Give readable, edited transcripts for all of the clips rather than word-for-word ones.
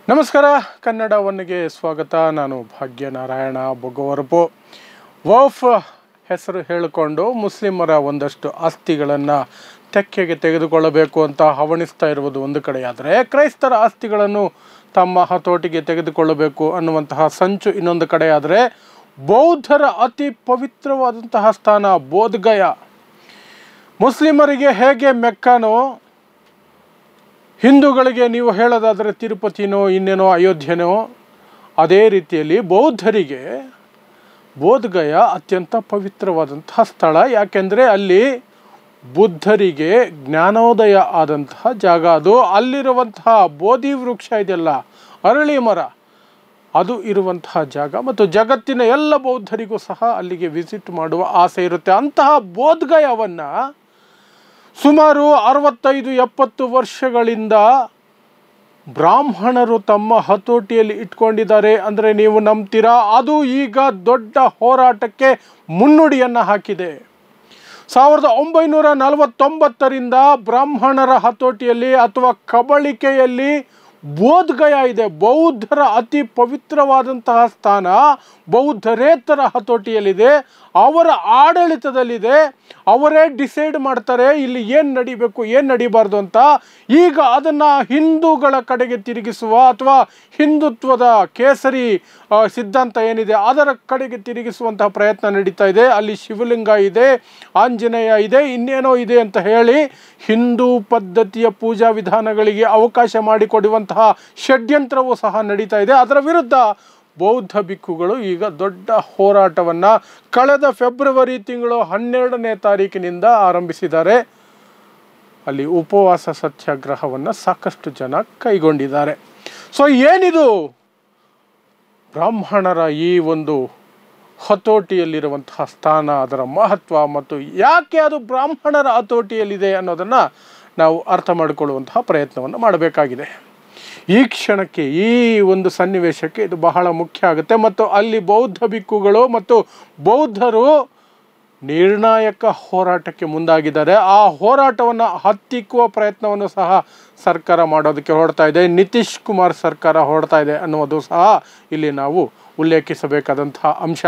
ನಮಸ್ಕಾರ, ಕನ್ನಡ ಒನ್ಗೆ ಸ್ವಾಗತ. ನಾನು ಭಾಗ್ಯನಾರಾಯಣ ಬೊಗವರಪು. ವಫ್ ಹೆಸರು ಹೇಳಿಕೊಂಡು ಮುಸ್ಲಿಮರ ಒಂದಷ್ಟು ಆಸ್ತಿಗಳನ್ನು ತೆಕ್ಕೆಗೆ ತೆಗೆದುಕೊಳ್ಳಬೇಕು ಅಂತ ಹವಣಿಸ್ತಾ ಇರುವುದು ಒಂದು ಕಡೆಯಾದರೆ, ಕ್ರೈಸ್ತರ ಆಸ್ತಿಗಳನ್ನು ತಮ್ಮ ಹತೋಟಿಗೆ ತೆಗೆದುಕೊಳ್ಳಬೇಕು ಅನ್ನುವಂತಹ ಸಂಚು ಇನ್ನೊಂದು ಕಡೆಯಾದರೆ, ಬೌದ್ಧರ ಅತಿ ಪವಿತ್ರವಾದಂತಹ ಸ್ಥಾನ ಬೋಧ್ಗಯ ಮುಸ್ಲಿಮರಿಗೆ ಹೇಗೆ ಮೆಕ್ಕಾನೋ, ಹಿಂದೂಗಳಿಗೆ ನೀವು ಹೇಳೋದಾದರೆ ತಿರುಪತಿನೋ ಇನ್ನೇನೋ ಅಯೋಧ್ಯೆನೋ, ಅದೇ ರೀತಿಯಲ್ಲಿ ಬೌದ್ಧರಿಗೆ ಬೋಧ್ಗಯ ಅತ್ಯಂತ ಪವಿತ್ರವಾದಂತಹ ಸ್ಥಳ. ಯಾಕೆಂದರೆ ಅಲ್ಲಿ ಬುದ್ಧರಿಗೆ ಜ್ಞಾನೋದಯ ಆದಂತಹ ಜಾಗ ಅದು. ಅಲ್ಲಿರುವಂತಹ ಬೋಧಿ ವೃಕ್ಷ ಇದೆಯಲ್ಲ, ಅರಳಿ ಮರ, ಅದು ಇರುವಂತಹ ಜಾಗ. ಮತ್ತು ಜಗತ್ತಿನ ಎಲ್ಲ ಬೌದ್ಧರಿಗೂ ಸಹ ಅಲ್ಲಿಗೆ ವಿಸಿಟ್ ಮಾಡುವ ಆಸೆ ಇರುತ್ತೆ. ಅಂತಹ ಬೋಧ್ಗಯವನ್ನು ಸುಮಾರು 65-70 ವರ್ಷಗಳಿಂದ ಬ್ರಾಹ್ಮಣರು ತಮ್ಮ ಹತೋಟಿಯಲ್ಲಿ ಇಟ್ಕೊಂಡಿದ್ದಾರೆ ಅಂದರೆ ನೀವು ನಂಬ್ತೀರಾ? ಅದು ಈಗ ದೊಡ್ಡ ಹೋರಾಟಕ್ಕೆ ಮುನ್ನುಡಿಯನ್ನು ಹಾಕಿದೆ. 1949ರಿಂದ ಬ್ರಾಹ್ಮಣರ ಹತೋಟಿಯಲ್ಲಿ ಅಥವಾ ಕಬಳಿಕೆಯಲ್ಲಿ ಬೋಧ್ಗಯ ಇದೆ. ಬೌದ್ಧರ ಅತಿ ಪವಿತ್ರವಾದಂತಹ ಸ್ಥಾನ ಬೌದ್ಧರೇತರ ಹತೋಟಿಯಲ್ಲಿದೆ, ಅವರ ಆಡಳಿತದಲ್ಲಿದೆ. ಅವರೇ ಡಿಸೈಡ್ ಮಾಡ್ತಾರೆ ಇಲ್ಲಿ ಏನು ನಡಿಬೇಕು ಏನು ನಡಿಬಾರ್ದು ಅಂತ. ಈಗ ಅದನ್ನು ಹಿಂದೂಗಳ ಕಡೆಗೆ ತಿರುಗಿಸುವ ಅಥವಾ ಹಿಂದುತ್ವದ ಕೇಸರಿ ಸಿದ್ಧಾಂತ ಏನಿದೆ ಅದರ ಕಡೆಗೆ ತಿರುಗಿಸುವಂತಹ ಪ್ರಯತ್ನ ನಡೀತಾ ಇದೆ. ಅಲ್ಲಿ ಶಿವಲಿಂಗ ಇದೆ, ಆಂಜನೇಯ ಇದೆ, ಇನ್ನೇನೋ ಇದೆ ಅಂತ ಹೇಳಿ ಹಿಂದೂ ಪದ್ಧತಿಯ ಪೂಜಾ ವಿಧಾನಗಳಿಗೆ ಅವಕಾಶ ಮಾಡಿಕೊಡುವಂತಹ ಷಡ್ಯಂತ್ರವೂ ಸಹ ನಡೀತಾ ಇದೆ. ಅದರ ವಿರುದ್ಧ ಬೌದ್ಧ ಭಿಕ್ಕುಗಳು ಈಗ ದೊಡ್ಡ ಹೋರಾಟವನ್ನು ಕಳೆದ ಫೆಬ್ರವರಿ ತಿಂಗಳು 12ನೇ ತಾರೀಕಿನಿಂದ ಆರಂಭಿಸಿದ್ದಾರೆ. ಅಲ್ಲಿ ಉಪವಾಸ ಸತ್ಯಾಗ್ರಹವನ್ನು ಸಾಕಷ್ಟು ಜನ ಕೈಗೊಂಡಿದ್ದಾರೆ. ಸೊ ಏನಿದು ಬ್ರಾಹ್ಮಣರ ಈ ಒಂದು ಹತೋಟಿಯಲ್ಲಿರುವಂತಹ ಸ್ಥಾನ, ಅದರ ಮಹತ್ವ ಮತ್ತು ಯಾಕೆ ಅದು ಬ್ರಾಹ್ಮಣರ ಹತೋಟಿಯಲ್ಲಿದೆ ಅನ್ನೋದನ್ನು ನಾವು ಅರ್ಥ ಮಾಡಿಕೊಳ್ಳುವಂತಹ ಪ್ರಯತ್ನವನ್ನು ಮಾಡಬೇಕಾಗಿದೆ. ಈ ಕ್ಷಣಕ್ಕೆ, ಈ ಒಂದು ಸನ್ನಿವೇಶಕ್ಕೆ ಇದು ಬಹಳ ಮುಖ್ಯ ಆಗುತ್ತೆ. ಮತ್ತು ಅಲ್ಲಿ ಬೌದ್ಧ ಭಿಕ್ಕುಗಳು ಮತ್ತು ಬೌದ್ಧರು ನಿರ್ಣಾಯಕ ಹೋರಾಟಕ್ಕೆ ಮುಂದಾಗಿದ್ದಾರೆ. ಆ ಹೋರಾಟವನ್ನು ಹತ್ತಿಕ್ಕುವ ಪ್ರಯತ್ನವನ್ನು ಸಹ ಸರ್ಕಾರ ಮಾಡೋದಕ್ಕೆ ಹೊರಡ್ತಾ ಇದೆ. ನಿತೀಶ್ ಕುಮಾರ್ ಸರ್ಕಾರ ಹೊರಡ್ತಾ ಇದೆ ಅನ್ನೋದು ಸಹ ಇಲ್ಲಿ ನಾವು ಉಲ್ಲೇಖಿಸಬೇಕಾದಂತಹ ಅಂಶ.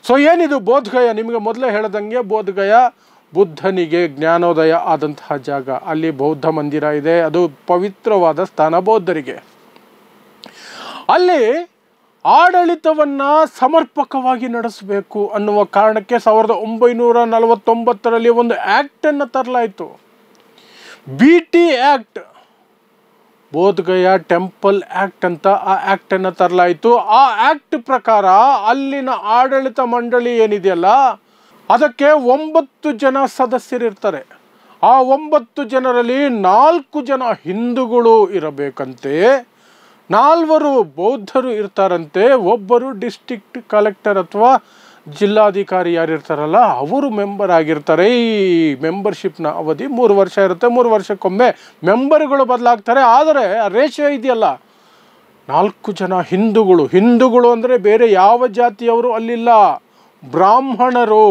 ಸೊ ಏನಿದು ಬೋಧ್ಗಯ? ನಿಮಗೆ ಮೊದಲೇ ಹೇಳ್ದಂಗೆ ಬೋಧ್ಗಯ ಬುದ್ಧನಿಗೆ ಜ್ಞಾನೋದಯ ಆದಂತಹ ಜಾಗ. ಅಲ್ಲಿ ಬೌದ್ಧ ಮಂದಿರ ಇದೆ, ಅದು ಪವಿತ್ರವಾದ ಸ್ಥಾನ ಬೌದ್ಧರಿಗೆ. ಅಲ್ಲಿ ಆಡಳಿತವನ್ನು ಸಮರ್ಪಕವಾಗಿ ನಡೆಸಬೇಕು ಅನ್ನುವ ಕಾರಣಕ್ಕೆ 1949ರಲ್ಲಿ ಒಂದು ಆ್ಯಕ್ಟನ್ನು ತರಲಾಯಿತು, BT ಆ್ಯಕ್ಟ್, ಬೋಧ್ಗಯ ಟೆಂಪಲ್ ಆ್ಯಕ್ಟ್ ಅಂತ. ಆ ಆ್ಯಕ್ಟನ್ನು ತರಲಾಯಿತು. ಆ ಆ್ಯಕ್ಟ್ ಪ್ರಕಾರ ಅಲ್ಲಿನ ಆಡಳಿತ ಮಂಡಳಿ ಏನಿದೆಯಲ್ಲ ಅದಕ್ಕೆ 9 ಜನ ಸದಸ್ಯರಿರ್ತಾರೆ. ಆ 9 ಜನರಲ್ಲಿ 4 ಜನ ಹಿಂದೂಗಳು ಇರಬೇಕಂತೆ, 4 ಬೌದ್ಧರು ಇರ್ತಾರಂತೆ, ಒಬ್ಬರು ಡಿಸ್ಟ್ರಿಕ್ಟ್ ಕಲೆಕ್ಟರ್ ಅಥವಾ ಜಿಲ್ಲಾಧಿಕಾರಿ ಯಾರಿರ್ತಾರಲ್ಲ ಅವರು ಮೆಂಬರ್ ಆಗಿರ್ತಾರೆ. ಈ ಮೆಂಬರ್ಶಿಪ್ನ ಅವಧಿ 3 ವರ್ಷ ಇರುತ್ತೆ. 3 ವರ್ಷಕ್ಕೊಮ್ಮೆ ಮೆಂಬರ್ಗಳು ಬದಲಾಗ್ತಾರೆ. ಆದರೆ ರೇಷಿಯೋ ಇದೆಯಲ್ಲ, 4 ಜನ ಹಿಂದೂಗಳು ಅಂದರೆ ಬೇರೆ ಯಾವ ಜಾತಿಯವರು ಅಲ್ಲಿಲ್ಲ, ಬ್ರಾಹ್ಮಣರು.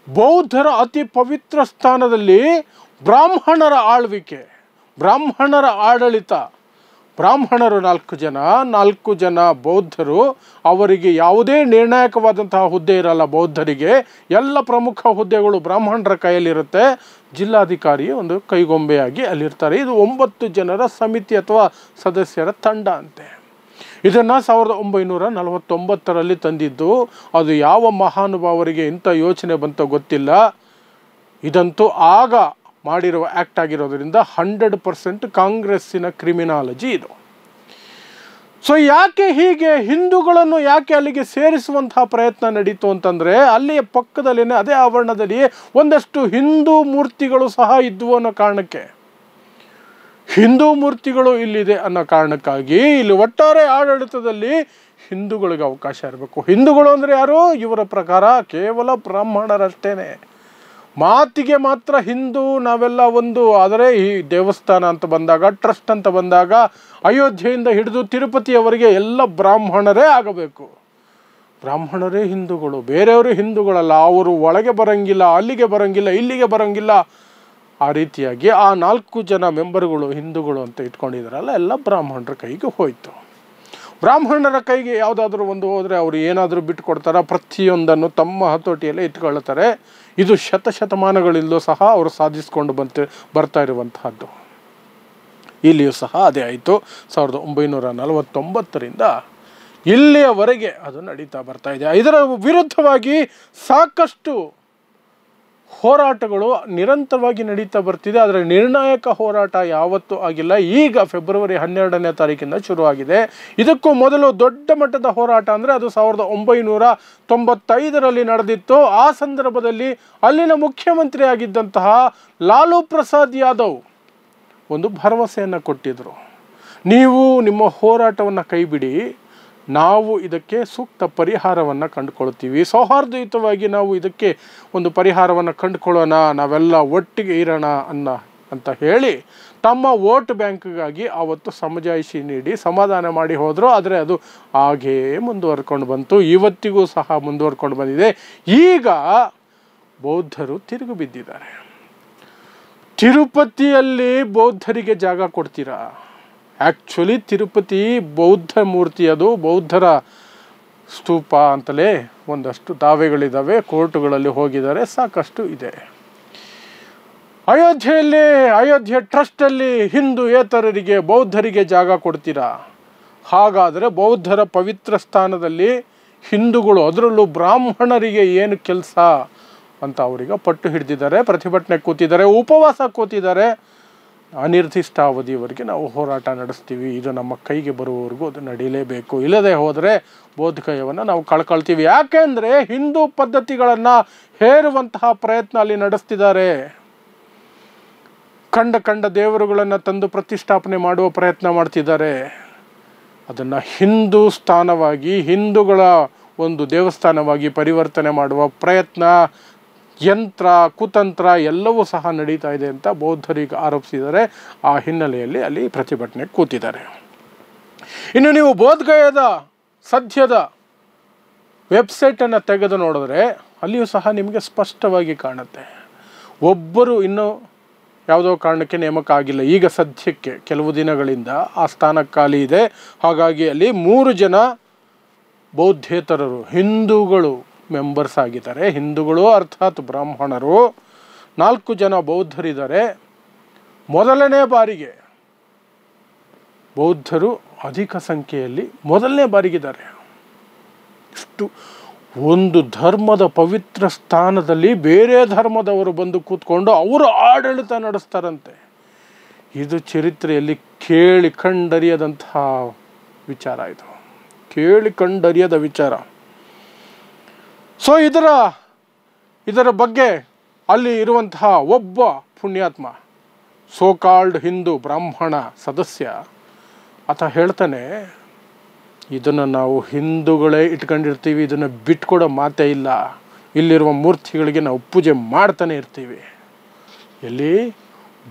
ಬೌದ್ಧರ ಅತಿ ಪವಿತ್ರ ಸ್ಥಾನದಲ್ಲಿ ಬ್ರಾಹ್ಮಣರ ಆಳ್ವಿಕೆ, ಬ್ರಾಹ್ಮಣರ ಆಡಳಿತ. ಬ್ರಾಹ್ಮಣರು 4 ಜನ ಬೌದ್ಧರು. ಅವರಿಗೆ ಯಾವುದೇ ನಿರ್ಣಾಯಕವಾದಂತಹ ಹುದ್ದೆ ಇರಲ್ಲ ಬೌದ್ಧರಿಗೆ. ಎಲ್ಲ ಪ್ರಮುಖ ಹುದ್ದೆಗಳು ಬ್ರಾಹ್ಮಣರ ಕೈಯಲ್ಲಿರುತ್ತೆ. ಜಿಲ್ಲಾಧಿಕಾರಿ ಒಂದು ಕೈಗೊಂಬೆಯಾಗಿ ಅಲ್ಲಿರ್ತಾರೆ. ಇದು 9 ಜನರ ಸಮಿತಿ ಅಥವಾ ಸದಸ್ಯರ ತಂಡ ಅಂತೆ. ಇದನ್ನು 1949ರಲ್ಲಿ ತಂದಿದ್ದು. ಅದು ಯಾವ ಮಹಾನುಭಾವರಿಗೆ ಇಂಥ ಯೋಚನೆ ಬಂತೋ ಗೊತ್ತಿಲ್ಲ. ಇದಂತೂ ಆಗ ಮಾಡಿರುವ ಆ್ಯಕ್ಟ್ ಆಗಿರೋದ್ರಿಂದ 100% ಕಾಂಗ್ರೆಸ್ಸಿನ ಕ್ರಿಮಿನಾಲಜಿ ಇದು. ಸೊ ಯಾಕೆ ಹೀಗೆ ಹಿಂದೂಗಳನ್ನು ಯಾಕೆ ಅಲ್ಲಿಗೆ ಸೇರಿಸುವಂತಹ ಪ್ರಯತ್ನ ನಡೀತು ಅಂತಂದರೆ, ಅಲ್ಲಿಯ ಪಕ್ಕದಲ್ಲಿನೇ ಅದೇ ಆವರಣದಲ್ಲಿ ಒಂದಷ್ಟು ಹಿಂದೂ ಮೂರ್ತಿಗಳು ಸಹ ಇದ್ವು ಅನ್ನೋ ಕಾರಣಕ್ಕೆ, ಹಿಂದೂ ಮೂರ್ತಿಗಳು ಇಲ್ಲಿದೆ ಅನ್ನೋ ಕಾರಣಕ್ಕಾಗಿ ಇಲ್ಲಿ ಒಟ್ಟಾರೆ ಆಡಳಿತದಲ್ಲಿ ಹಿಂದೂಗಳಿಗೆ ಅವಕಾಶ ಇರಬೇಕು. ಹಿಂದೂಗಳು ಅಂದರೆ ಯಾರು? ಇವರ ಪ್ರಕಾರ ಕೇವಲ ಬ್ರಾಹ್ಮಣರಷ್ಟೇನೆ. ಮಾತಿಗೆ ಮಾತ್ರ ಹಿಂದೂ ನಾವೆಲ್ಲ ಒಂದು. ಆದರೆ ಈ ದೇವಸ್ಥಾನ ಅಂತ ಬಂದಾಗ, ಟ್ರಸ್ಟ್ ಅಂತ ಬಂದಾಗ, ಅಯೋಧ್ಯೆಯಿಂದ ಹಿಡಿದು ತಿರುಪತಿಯವರೆಗೆ ಎಲ್ಲ ಬ್ರಾಹ್ಮಣರೇ ಆಗಬೇಕು. ಬ್ರಾಹ್ಮಣರೇ ಹಿಂದೂಗಳು, ಬೇರೆಯವರು ಹಿಂದೂಗಳಲ್ಲ. ಅವರು ಒಳಗೆ ಬರಂಗಿಲ್ಲ, ಅಲ್ಲಿಗೆ ಬರಂಗಿಲ್ಲ, ಇಲ್ಲಿಗೆ ಬರಂಗಿಲ್ಲ. ಆ ರೀತಿಯಾಗಿ ಆ 4 ಜನ ಮೆಂಬರ್ಗಳು ಹಿಂದೂಗಳು ಅಂತ ಇಟ್ಕೊಂಡಿದ್ದಾರಲ್ಲ, ಎಲ್ಲ ಬ್ರಾಹ್ಮಣರ ಕೈಗೆ ಹೋಯಿತು. ಬ್ರಾಹ್ಮಣರ ಕೈಗೆ ಯಾವುದಾದ್ರೂ ಒಂದು ಹೋದರೆ ಅವರು ಏನಾದರೂ ಬಿಟ್ಟು ಕೊಡ್ತಾರೆ, ಪ್ರತಿಯೊಂದನ್ನು ತಮ್ಮ ಹತೋಟಿಯಲ್ಲೇ ಇಟ್ಕೊಳ್ತಾರೆ. ಇದು ಶತಮಾನಗಳಿಂದಲೂ ಸಹ ಅವರು ಸಾಧಿಸ್ಕೊಂಡು ಬರ್ತಾ ಇರುವಂತಹದ್ದು. ಇಲ್ಲಿಯೂ ಸಹ ಅದೇ ಆಯಿತು. 1949ರಿಂದ ಇಲ್ಲಿಯವರೆಗೆ ಅದು ನಡೀತಾ ಬರ್ತಾ ಇದೆ. ಇದರ ವಿರುದ್ಧವಾಗಿ ಸಾಕಷ್ಟು ಹೋರಾಟಗಳು ನಿರಂತರವಾಗಿ ನಡೀತಾ ಬರ್ತಿದೆ. ಆದರೆ ನಿರ್ಣಾಯಕ ಹೋರಾಟ ಯಾವತ್ತೂ ಆಗಿಲ್ಲ. ಈಗ ಫೆಬ್ರವರಿ 12ನೇ ತಾರೀಕಿಂದ ಶುರುವಾಗಿದೆ. ಇದಕ್ಕೂ ಮೊದಲು ದೊಡ್ಡ ಮಟ್ಟದ ಹೋರಾಟ ಅಂದರೆ ಅದು 1995ರಲ್ಲಿ ನಡೆದಿತ್ತು. ಆ ಸಂದರ್ಭದಲ್ಲಿ ಅಲ್ಲಿನ ಮುಖ್ಯಮಂತ್ರಿ ಆಗಿದ್ದಂತಹ ಲಾಲೂ ಪ್ರಸಾದ್ ಯಾದವ್ ಒಂದು ಭರವಸೆಯನ್ನು ಕೊಟ್ಟಿದ್ದರು. ನೀವು ನಿಮ್ಮ ಹೋರಾಟವನ್ನು ಕೈಬಿಡಿ, ನಾವು ಇದಕ್ಕೆ ಸೂಕ್ತ ಪರಿಹಾರವನ್ನು ಕಂಡುಕೊಳ್ತೀವಿ, ಸೌಹಾರ್ದಯುತವಾಗಿ ನಾವು ಇದಕ್ಕೆ ಒಂದು ಪರಿಹಾರವನ್ನು ಕಂಡುಕೊಳ್ಳೋಣ, ನಾವೆಲ್ಲ ಒಟ್ಟಿಗೆ ಇರೋಣ ಅಂತ ಹೇಳಿ ತಮ್ಮ ವೋಟ್ ಬ್ಯಾಂಕ್ಗಾಗಿ ಆವತ್ತು ಸಮಜಾಯಿಷಿ ನೀಡಿ ಸಮಾಧಾನ ಮಾಡಿ ಹೋದರು. ಆದರೆ ಅದು ಹಾಗೇ ಮುಂದುವರ್ಕೊಂಡು ಬಂತು, ಇವತ್ತಿಗೂ ಸಹ ಮುಂದುವರ್ಕೊಂಡು ಬಂದಿದೆ. ಈಗ ಬೌದ್ಧರು ತಿರುಗಿ ಬಿದ್ದಿದ್ದಾರೆ. ತಿರುಪತಿಯಲ್ಲಿ ಬೌದ್ಧರಿಗೆ ಜಾಗ ಕೊಡ್ತೀರಾ? ಆ್ಯಕ್ಚುಲಿ ತಿರುಪತಿ ಬೌದ್ಧ ಮೂರ್ತಿ, ಅದು ಬೌದ್ಧರ ಸ್ತೂಪ ಅಂತಲೇ ಒಂದಷ್ಟು ದಾವೆಗಳಿದ್ದಾವೆ, ಕೋರ್ಟುಗಳಲ್ಲಿ ಹೋಗಿದ್ದಾರೆ, ಸಾಕಷ್ಟು ಇದೆ. ಅಯೋಧ್ಯೆ ಟ್ರಸ್ಟಲ್ಲಿ ಹಿಂದೂಯೇತರರಿಗೆ ಬೌದ್ಧರಿಗೆ ಜಾಗ ಕೊಡ್ತೀರಾ? ಹಾಗಾದರೆ ಬೌದ್ಧರ ಪವಿತ್ರ ಸ್ಥಾನದಲ್ಲಿ ಹಿಂದೂಗಳು, ಅದರಲ್ಲೂ ಬ್ರಾಹ್ಮಣರಿಗೆ ಏನು ಕೆಲಸ ಅಂತ ಅವರಿಗೆ ಪಟ್ಟು ಹಿಡಿದಿದ್ದಾರೆ, ಪ್ರತಿಭಟನೆ ಕೂತಿದ್ದಾರೆ, ಉಪವಾಸ ಕೂತಿದ್ದಾರೆ. ಅನಿರ್ದಿಷ್ಟಾವಧಿಯವರೆಗೆ ನಾವು ಹೋರಾಟ ನಡೆಸ್ತೀವಿ, ಇದು ನಮ್ಮ ಕೈಗೆ ಬರುವವರೆಗೂ ಅದು ನಡೀಲೇಬೇಕು, ಇಲ್ಲದೆ ಹೋದರೆ ಬೌದ್ಧಗಯವನ್ನು ನಾವು ಕಳ್ಕೊಳ್ತೀವಿ. ಯಾಕೆಂದರೆ ಹಿಂದೂ ಪದ್ಧತಿಗಳನ್ನು ಹೇರುವಂತಹ ಪ್ರಯತ್ನ ಅಲ್ಲಿ ನಡೆಸ್ತಿದ್ದಾರೆ. ಕಂಡ ದೇವರುಗಳನ್ನು ತಂದು ಪ್ರತಿಷ್ಠಾಪನೆ ಮಾಡುವ ಪ್ರಯತ್ನ ಮಾಡ್ತಿದ್ದಾರೆ. ಅದನ್ನು ಹಿಂದೂ ಸ್ಥಾನವಾಗಿ, ಹಿಂದೂಗಳ ಒಂದು ದೇವಸ್ಥಾನವಾಗಿ ಪರಿವರ್ತನೆ ಮಾಡುವ ಪ್ರಯತ್ನ, ಯಂತ್ರ ಕುತಂತ್ರ ಎಲ್ಲವೂ ಸಹ ನಡೀತಾ ಇದೆ ಅಂತ ಬೌದ್ಧರಿಗೆ ಆರೋಪಿಸಿದ್ದಾರೆ. ಆ ಹಿನ್ನೆಲೆಯಲ್ಲಿ ಅಲ್ಲಿ ಪ್ರತಿಭಟನೆ ಕೂತಿದ್ದಾರೆ. ಇನ್ನು ನೀವು ಬೋಧಗಯಾದ ಸದ್ಯದ ವೆಬ್ಸೈಟನ್ನು ತೆಗೆದು ನೋಡಿದ್ರೆ ಅಲ್ಲಿಯೂ ಸಹ ನಿಮಗೆ ಸ್ಪಷ್ಟವಾಗಿ ಕಾಣುತ್ತೆ. ಒಬ್ಬರು ಇನ್ನೂ ಯಾವುದೋ ಕಾರಣಕ್ಕೆ ನೇಮಕ ಆಗಿಲ್ಲ. ಈಗ ಸದ್ಯಕ್ಕೆ ಕೆಲವು ದಿನಗಳಿಂದ ಆ ಸ್ಥಾನ ಖಾಲಿ ಇದೆ. ಹಾಗಾಗಿ ಅಲ್ಲಿ 3 ಜನ ಬೌದ್ಧೇತರರು ಹಿಂದೂಗಳು ಮೆಂಬರ್ಸ್ ಆಗಿದ್ದಾರೆ. ಹಿಂದೂಗಳು ಅರ್ಥಾತ್ ಬ್ರಾಹ್ಮಣರು. 4 ಜನ ಬೌದ್ಧರಿದ್ದಾರೆ. ಮೊದಲನೇ ಬಾರಿಗೆ ಬೌದ್ಧರು ಅಧಿಕ ಸಂಖ್ಯೆಯಲ್ಲಿ ಮೊದಲನೇ ಬಾರಿಗಿದ್ದಾರೆ. ಇಷ್ಟು ಒಂದು ಧರ್ಮದ ಪವಿತ್ರ ಸ್ಥಾನದಲ್ಲಿ ಬೇರೆ ಧರ್ಮದವರು ಬಂದು ಕೂತ್ಕೊಂಡು ಅವರು ಆಡಳಿತ ನಡೆಸ್ತಾರಂತೆ. ಇದು ಚರಿತ್ರೆಯಲ್ಲಿ ಕೇಳಿ ಕಂಡರಿಯದಂತಹ ವಿಚಾರ, ಇದು ಕೇಳಿ ಕಂಡರಿಯದ ವಿಚಾರ. ಸೊ ಇದರ ಬಗ್ಗೆ ಅಲ್ಲಿ ಇರುವಂತಹ ಒಬ್ಬ ಪುಣ್ಯಾತ್ಮ, ಸೋಕಾಲ್ಡ್ ಹಿಂದೂ ಬ್ರಾಹ್ಮಣ ಸದಸ್ಯ, ಆತ ಹೇಳ್ತಾನೆ, ಇದನ್ನು ನಾವು ಹಿಂದೂಗಳೇ ಇಟ್ಕೊಂಡಿರ್ತೀವಿ, ಇದನ್ನು ಬಿಟ್ಕೊಡೋ ಮಾತೇ ಇಲ್ಲ, ಇಲ್ಲಿರುವ ಮೂರ್ತಿಗಳಿಗೆ ನಾವು ಪೂಜೆ ಮಾಡ್ತಾನೆ ಇರ್ತೀವಿ. ಎಲ್ಲಿ?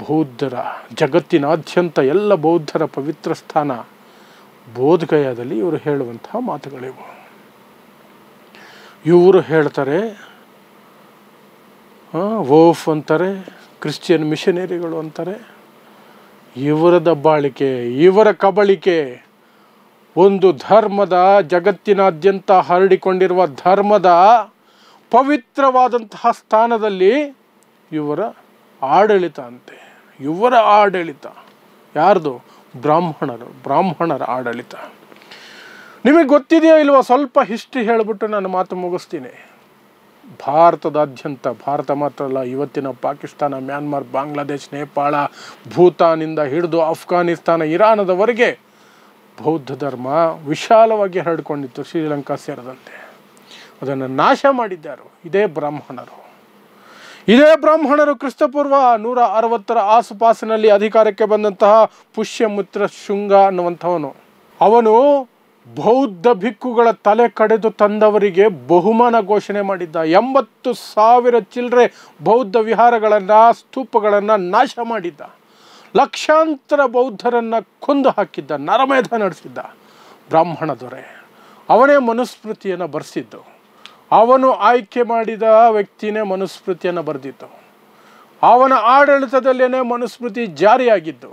ಬೌದ್ಧರ, ಜಗತ್ತಿನಾದ್ಯಂತ ಎಲ್ಲ ಬೌದ್ಧರ ಪವಿತ್ರ ಸ್ಥಾನ ಬೋಧಗಯಾದಲ್ಲಿ ಇವರು ಹೇಳುವಂತಹ ಮಾತುಗಳಿವು. ಇವರು ಹೇಳ್ತಾರೆ, ವೋಫ್ ಅಂತಾರೆ, ಕ್ರಿಶ್ಚಿಯನ್ ಮಿಷನರಿಗಳು ಅಂತಾರೆ. ಇವರ ದಬ್ಬಾಳಿಕೆ, ಇವರ ಕಬಳಿಕೆ, ಒಂದು ಧರ್ಮದ, ಜಗತ್ತಿನಾದ್ಯಂತ ಹರಡಿಕೊಂಡಿರುವ ಧರ್ಮದ ಪವಿತ್ರವಾದಂತಹ ಸ್ಥಾನದಲ್ಲಿ ಇವರ ಆಡಳಿತ ಅಂತೆ. ಇವರ ಆಡಳಿತ ಯಾರ್ದು? ಬ್ರಾಹ್ಮಣರ ಆಡಳಿತ. ನಿಮಗೆ ಗೊತ್ತಿದೆಯೋ ಇಲ್ವೋ? ಸ್ವಲ್ಪ ಹಿಸ್ಟ್ರಿ ಹೇಳಿಬಿಟ್ಟು ನಾನು ಮಾತು ಮುಗಿಸ್ತೀನಿ. ಭಾರತದಾದ್ಯಂತ, ಭಾರತ ಮಾತ್ರ ಅಲ್ಲ, ಇವತ್ತಿನ ಪಾಕಿಸ್ತಾನ, ಮ್ಯಾನ್ಮಾರ್, ಬಾಂಗ್ಲಾದೇಶ್, ನೇಪಾಳ, ಭೂತಾನಿಂದ ಹಿಡಿದು ಅಫ್ಘಾನಿಸ್ತಾನ, ಇರಾನದವರೆಗೆ ಬೌದ್ಧ ಧರ್ಮ ವಿಶಾಲವಾಗಿ ಹರಡಿಕೊಂಡಿತ್ತು, ಶ್ರೀಲಂಕಾ ಸೇರಿದಂತೆ. ಅದನ್ನು ನಾಶ ಮಾಡಿದ್ದಾರು ಇದೇ ಬ್ರಾಹ್ಮಣರು. ಕ್ರಿಸ್ತಪೂರ್ವ 160 ಆಸುಪಾಸಿನಲ್ಲಿ ಅಧಿಕಾರಕ್ಕೆ ಬಂದಂತಹ ಪುಷ್ಯಮಿತ್ರ ಶುಂಗ ಅನ್ನುವಂಥವನು, ಅವನು ಬೌದ್ಧ ಭಿಕ್ಕುಗಳ ತಲೆ ಕಡೆದು ತಂದವರಿಗೆ ಬಹುಮಾನ ಘೋಷಣೆ ಮಾಡಿದ್ದ. 80,000 ಚಿಲ್ಲರೆ ಬೌದ್ಧ ವಿಹಾರಗಳನ್ನು, ಸ್ತೂಪಗಳನ್ನು ನಾಶ ಮಾಡಿದ್ದ. ಲಕ್ಷಾಂತರ ಬೌದ್ಧರನ್ನು ಕೊಂದು ಹಾಕಿದ್ದ, ನರಮೇಧ ನಡೆಸಿದ್ದ ಬ್ರಾಹ್ಮಣ ದೊರೆ. ಅವನೇ ಮನುಸ್ಮೃತಿಯನ್ನು ಬರೆಸಿದ್ದು. ಅವನು ಆಯ್ಕೆ ಮಾಡಿದ ವ್ಯಕ್ತಿನೇ ಮನುಸ್ಮೃತಿಯನ್ನು ಬರೆದಿತ್ತು. ಅವನ ಆಡಳಿತದಲ್ಲೇನೆ ಮನುಸ್ಮೃತಿ ಜಾರಿಯಾಗಿದ್ದು.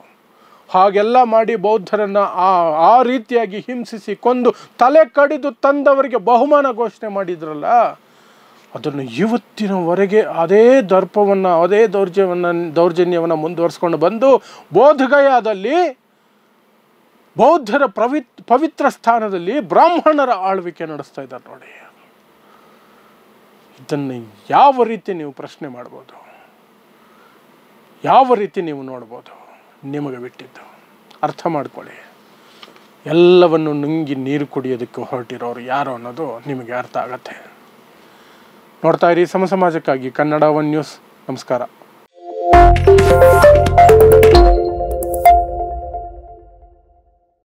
ಹಾಗೆಲ್ಲ ಮಾಡಿ ಬೌದ್ಧರನ್ನು ಆ ರೀತಿಯಾಗಿ ಹಿಂಸಿಸಿ ಕೊಂದು ತಲೆ ಕಡಿದು ತಂದವರಿಗೆ ಬಹುಮಾನ ಘೋಷಣೆ ಮಾಡಿದ್ರಲ್ಲ, ಅದನ್ನು ಇವತ್ತಿನವರೆಗೆ ಅದೇ ದರ್ಪವನ್ನು ಅದೇ ದೌರ್ಜನ್ಯವನ್ನು ಮುಂದುವರಿಸ್ಕೊಂಡು ಬಂದು ಬೋಧಗಯಾದಲ್ಲಿ ಬೌದ್ಧರ ಪವಿತ್ರ ಸ್ಥಾನದಲ್ಲಿ ಬ್ರಾಹ್ಮಣರ ಆಳ್ವಿಕೆ ನಡೆಸ್ತಾ ಇದ್ದಾರೆ ನೋಡಿ. ಇದನ್ನು ಯಾವ ರೀತಿ ನೀವು ಪ್ರಶ್ನೆ ಮಾಡ್ಬೋದು, ಯಾವ ರೀತಿ ನೀವು ನೋಡ್ಬೋದು? ನಿಮಗೆ ಬಿಟ್ಟಿದ್ದು. ಅರ್ಥ ಮಾಡ್ಕೊಳ್ಳಿ, ಎಲ್ಲವನ್ನು ನುಂಗಿ ನೀರು ಕುಡಿಯೋದಕ್ಕೆ ಹೊರಟಿರೋರು ಯಾರು ಅನ್ನೋದು ನಿಮಗೆ ಅರ್ಥ ಆಗತ್ತೆ. ನೋಡ್ತಾ ಇರಿ ಸಮಾಜಕ್ಕಾಗಿ ಕನ್ನಡ 1 ನ್ಯೂಸ್. ನಮಸ್ಕಾರ.